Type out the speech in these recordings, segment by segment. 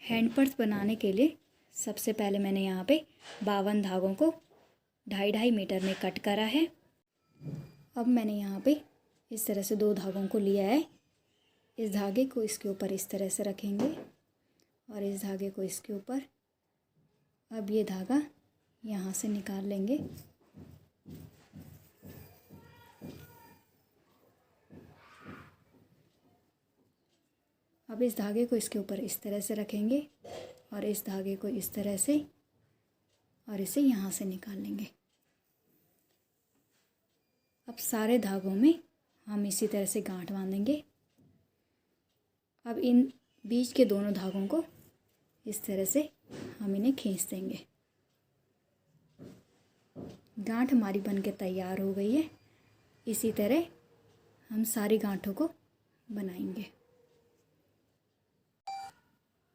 Hand purse बनाने के लिए सबसे पहले मैंने यहाँ पे 52 धागों को 2.5 मीटर में कट करा है। अब मैंने यहाँ पे इस तरह से 2 धागों को लिया है। इस धागे को इसके ऊपर इस तरह से रखेंगे और इस धागे को इसके ऊपर। अब ये धागा यहाँ से निकाल लेंगे। अब इस धागे को इसके ऊपर इस तरह से रखेंगे और इस धागे को इस तरह से और इसे यहाँ से निकाल लेंगे। अब सारे धागों में हम इसी तरह से गांठ बांधेंगे। अब इन बीच के दोनों धागों को इस तरह से हम इन्हें खींच देंगे। गांठ हमारी बनके तैयार हो गई है। इसी तरह हम सारी गांठों को बनाएंगे।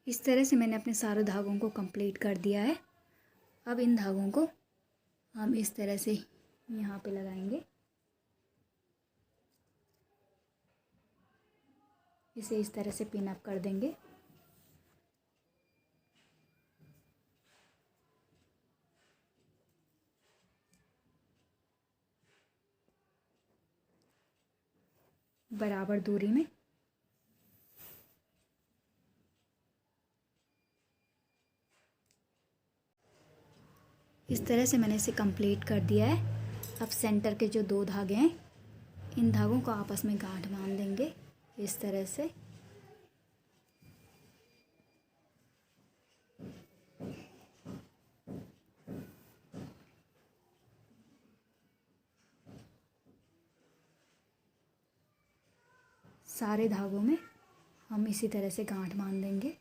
इस तरह से मैंने अपने सारे धागों को कंप्लीट कर दिया है। अब इन धागों को हम इस तरह से यहाँ पे लगाएंगे। इसे इस तरह से पिन अप कर देंगे। बराबर दूरी में। इस तरह से मैंने इसे कंप्लीट कर दिया है। अब सेंटर के जो 2 धागे हैं, इन धागों को आपस में गांठ बांध देंगे इस तरह से। सारे धागों में हम इसी तरह से गांठ बांध देंगे।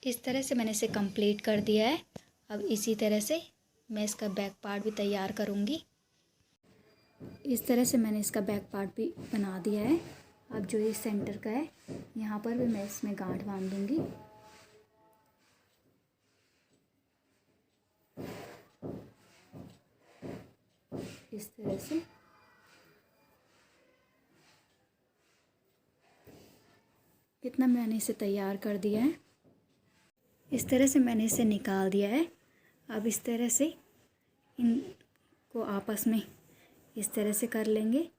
इस तरह से मैंने इसे कंप्लीट कर दिया है। अब इसी तरह से मैं इसका बैक पार्ट भी तैयार करूँगी। इस तरह से मैंने इसका बैक पार्ट भी बना दिया है। अब जो ये सेंटर का है, यहाँ पर भी मैं इसमें गांठ बांध दूँगी। इस तरह से कितना मैंने इसे तैयार कर दिया है। इस तरह से मैंने इसे निकाल दिया है। अब इस तरह से इनको आपस में इस तरह से कर लेंगे।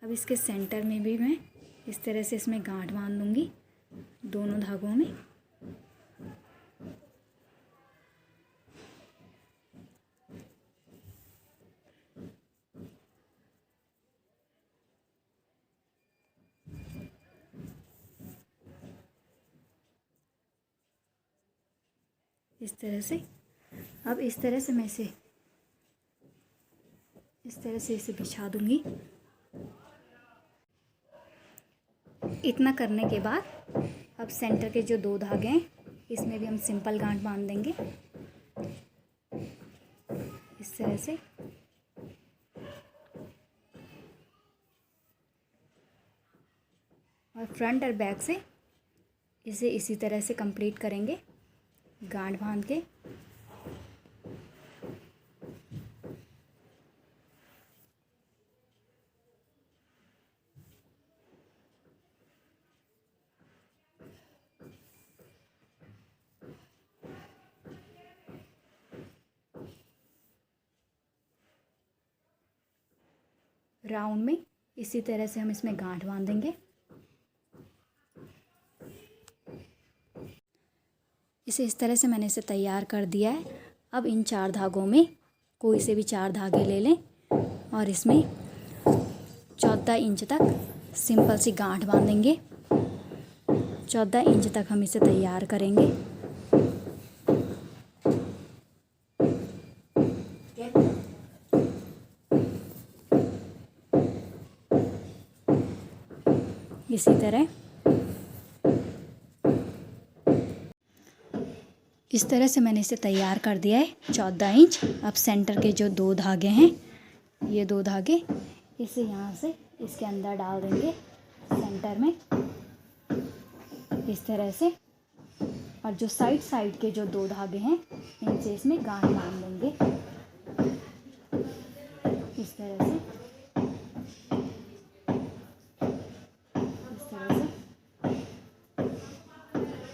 अब इसके सेंटर में भी मैं इस तरह से इसमें गांठ बांध दूँगी दोनों धागों में। इस तरह से। अब इस तरह से मैं इसे बिछा दूंगी। इतना करने के बाद अब सेंटर के जो 2 धागे हैं, इसमें भी हम सिंपल गांठ बांध देंगे इस तरह से। और फ्रंट और बैक से इसे इसी तरह से कंप्लीट करेंगे गांठ बांध के। राउंड में इसी तरह से हम इसमें गांठ बांधेंगे। इसे इस तरह से मैंने इसे तैयार कर दिया है। अब इन 4 धागों में कोई से भी 4 धागे ले लें और इसमें 14 इंच तक सिंपल सी गांठ बांधेंगे। 14 इंच तक हम इसे तैयार करेंगे। इसी तरह इस तरह से मैंने इसे तैयार कर दिया है 14 इंच। अब सेंटर के जो 2 धागे हैं, ये 2 धागे इसे यहाँ से इसके अंदर डाल देंगे सेंटर में इस तरह से। और जो साइड के जो 2 धागे हैं इनसे इसमें गांठ बांध देंगे इस तरह से।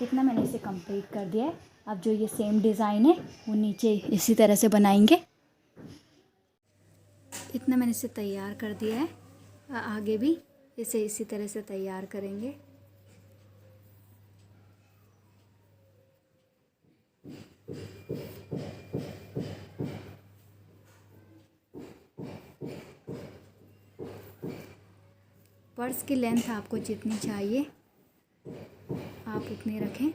इतना मैंने इसे कंप्लीट कर दिया है। अब जो ये सेम डिज़ाइन है वो नीचे इसी तरह से बनाएंगे। इतना मैंने इसे तैयार कर दिया है। आगे भी इसे इसी तरह से तैयार करेंगे। पर्स की लेंथ आपको जितनी चाहिए आप उतनी रखें।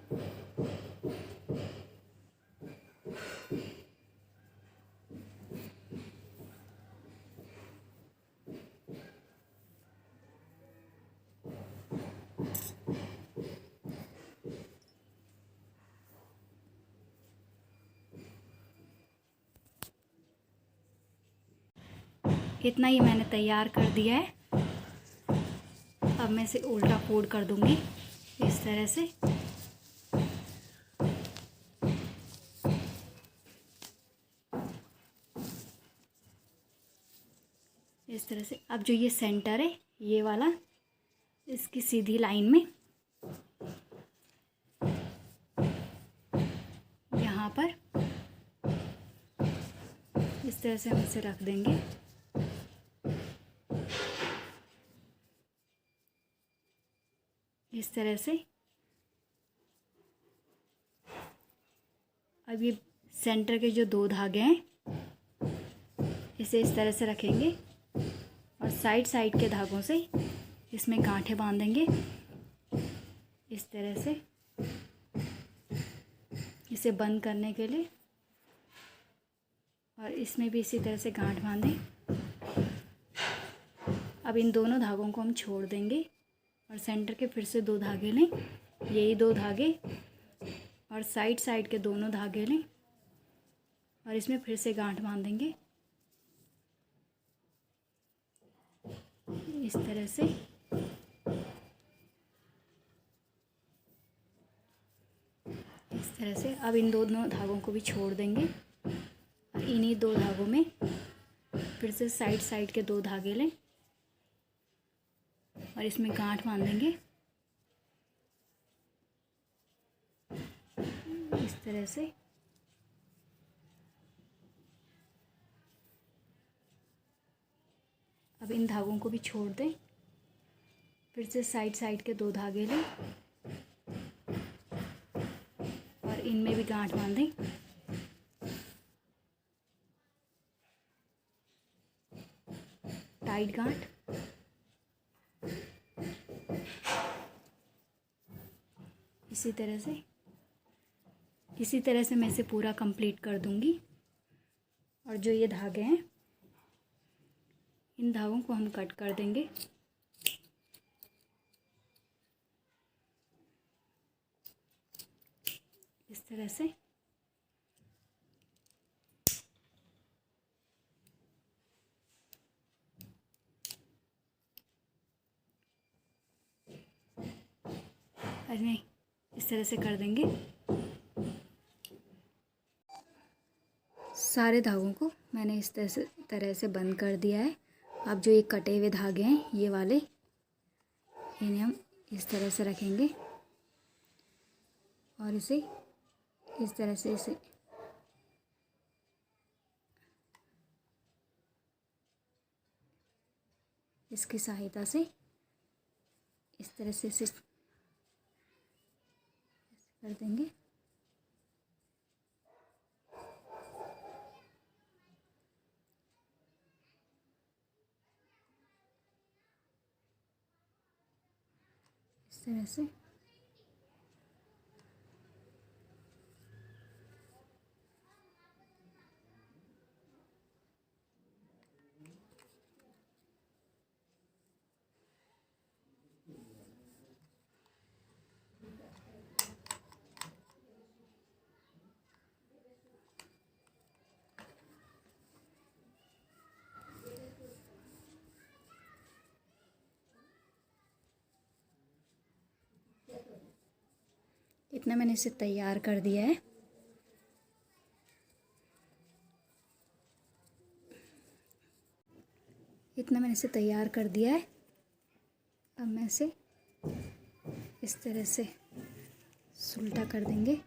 इतना ही मैंने तैयार कर दिया है। अब मैं इसे उल्टा फोल्ड कर दूंगी इस तरह से। इस तरह से। अब जो ये सेंटर है ये वाला, इसकी सीधी लाइन में यहाँ पर इस तरह से हम इसे रख देंगे। इस तरह से। अब ये सेंटर के जो 2 धागे हैं इसे इस तरह से रखेंगे और साइड के धागों से इसमें गांठें बांधेंगे इस तरह से, इसे बंद करने के लिए। और इसमें भी इसी तरह से गांठ बांधें। अब इन दोनों धागों को हम छोड़ देंगे और सेंटर के फिर से 2 धागे लें, यही 2 धागे, और साइड के दोनों धागे लें और इसमें फिर से गांठ बांधेंगे इस तरह से। इस तरह से। अब इन दोनों धागों को भी छोड़ देंगे और इन्हीं 2 धागों में फिर से साइड के 2 धागे लें और इसमें गांठ बांधेंगे इस तरह से। अब इन धागों को भी छोड़ दें, फिर से साइड के 2 धागे लें और इनमें भी गांठ बांधें। टाइट गांठ। इसी तरह से मैं इसे पूरा कंप्लीट कर दूंगी। और जो ये धागे हैं इन धागों को हम कट कर देंगे इस तरह से। अरे नहीं, इस तरह से कर देंगे। सारे धागों को मैंने इस तरह से बंद कर दिया है। अब जो ये कटे हुए धागे हैं ये वाले, इन्हें हम इस तरह से रखेंगे और इसे इस तरह से इसकी सहायता से इस तरह से इसे कर देंगे। इस तरह से। इतना मैंने इसे तैयार कर दिया है। इतना मैंने इसे तैयार कर दिया है। अब मैं इसे इस तरह से सुलटा कर देंगे।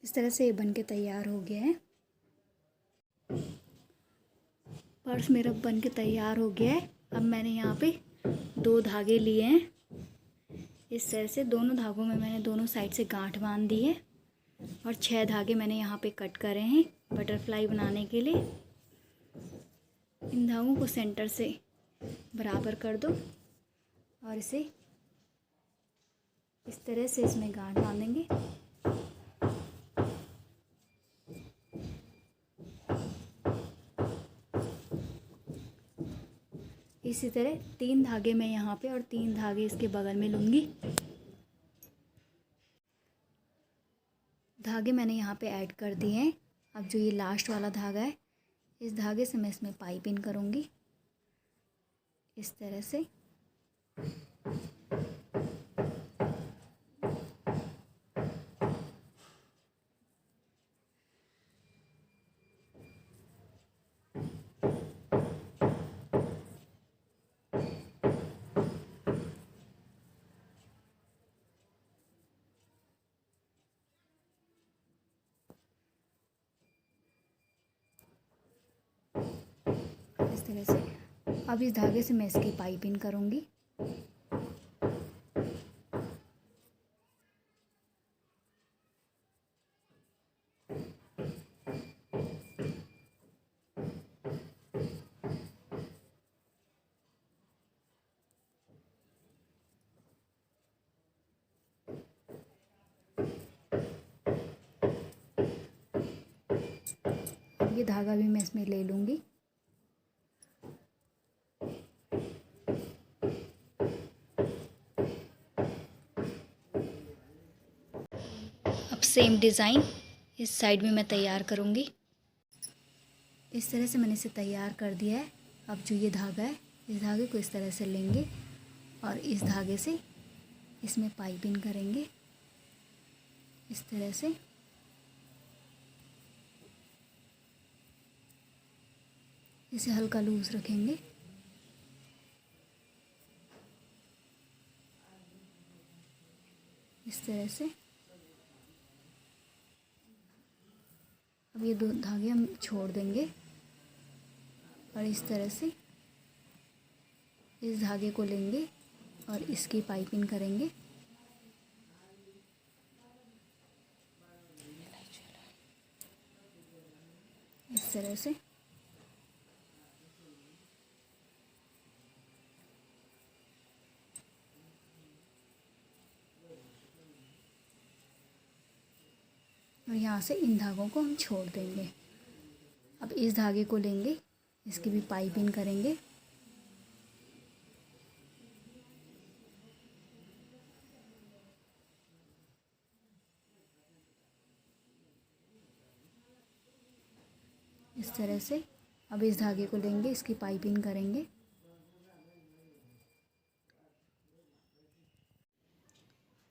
इस तरह से ये बन के तैयार हो गया है। पर्स मेरा बन के तैयार हो गया है। अब मैंने यहाँ पे 2 धागे लिए हैं। इस तरह से दोनों धागों में मैंने दोनों साइड से गांठ बांध दी है और 6 धागे मैंने यहाँ पे कट करे हैं बटरफ्लाई बनाने के लिए। इन धागों को सेंटर से बराबर कर दो और इसे इस तरह से इसमें गांठ बांधेंगे। इसी तरह 3 धागे मैं यहाँ पे और 3 धागे इसके बगल में लूँगी। धागे मैंने यहाँ पे ऐड कर दिए हैं। अब जो ये लास्ट वाला धागा है, इस धागे से मैं इसमें पाइपिंग करूँगी इस तरह से। इस तरह से अब इस धागे से मैं इसकी पाइपिंग करूँगी। अब ये धागा भी मैं इसमें ले लूँगी। अब सेम डिज़ाइन इस साइड में मैं तैयार करूँगी। इस तरह से मैंने इसे तैयार कर दिया है। अब जो ये धागा है, इस धागे को इस तरह से लेंगे और इस धागे से इसमें पाइपिंग करेंगे इस तरह से। इसे हल्का लूज रखेंगे। इस तरह से अब ये 2 धागे हम छोड़ देंगे और इस तरह से इस धागे को लेंगे और इसकी पाइपिंग करेंगे। इस तरह से और यहाँ से इन धागों को हम छोड़ देंगे। अब इस धागे को लेंगे, इसकी भी पाइपिंग करेंगे। इस तरह से अब इस धागे को लेंगे, इसकी पाइपिंग करेंगे।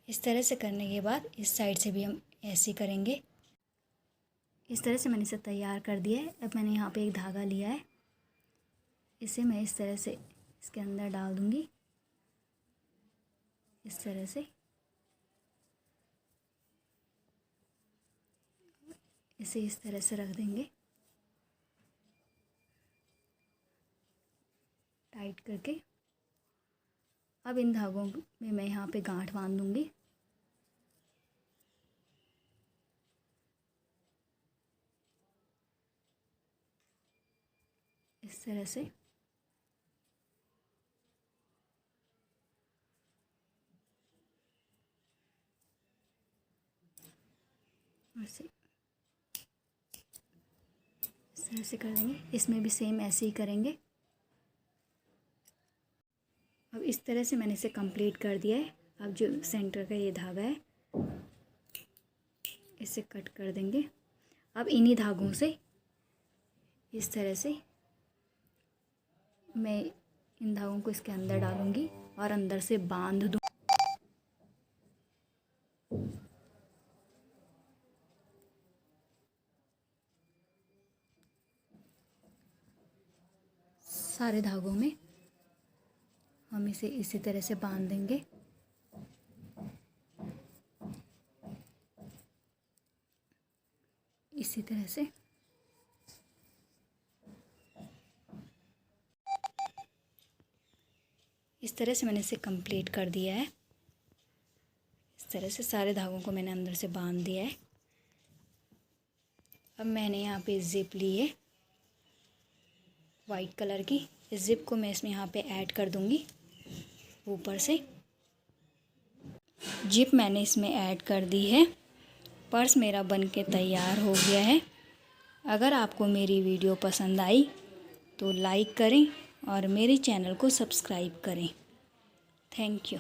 इस तरह से करने के बाद इस साइड से भी हम ऐसे ही करेंगे। इस तरह से मैंने इसे तैयार कर दिया है। अब मैंने यहाँ पे एक धागा लिया है, इसे मैं इस तरह से इसके अंदर डाल दूँगी इस तरह से। इसे इस तरह से रख देंगे टाइट करके। अब इन धागों में मैं यहाँ पे गांठ बांध दूँगी। इस तरह से ऐसे इस तरह से कर देंगे। इसमें भी सेम ऐसे ही करेंगे। तरह से मैंने इसे कंप्लीट कर दिया है। अब जो सेंटर का ये धागा है इसे कट कर देंगे। अब इन्हीं धागों से इस तरह से मैं इन धागों को इसके अंदर डालूंगी और अंदर से बांध दूँ। सारे धागों में हम इसे इसी तरह से बांध देंगे। इसी तरह से इस तरह से मैंने इसे कंप्लीट कर दिया है। इस तरह से सारे धागों को मैंने अंदर से बांध दिया है। अब मैंने यहाँ पे जिप ली है वाइट कलर की। इस जिप को मैं इसमें यहाँ पे ऐड कर दूँगी ऊपर से। जिप मैंने इसमें ऐड कर दी है। पर्स मेरा बनके तैयार हो गया है। अगर आपको मेरी वीडियो पसंद आई तो लाइक करें और मेरे चैनल को सब्सक्राइब करें। Thank you.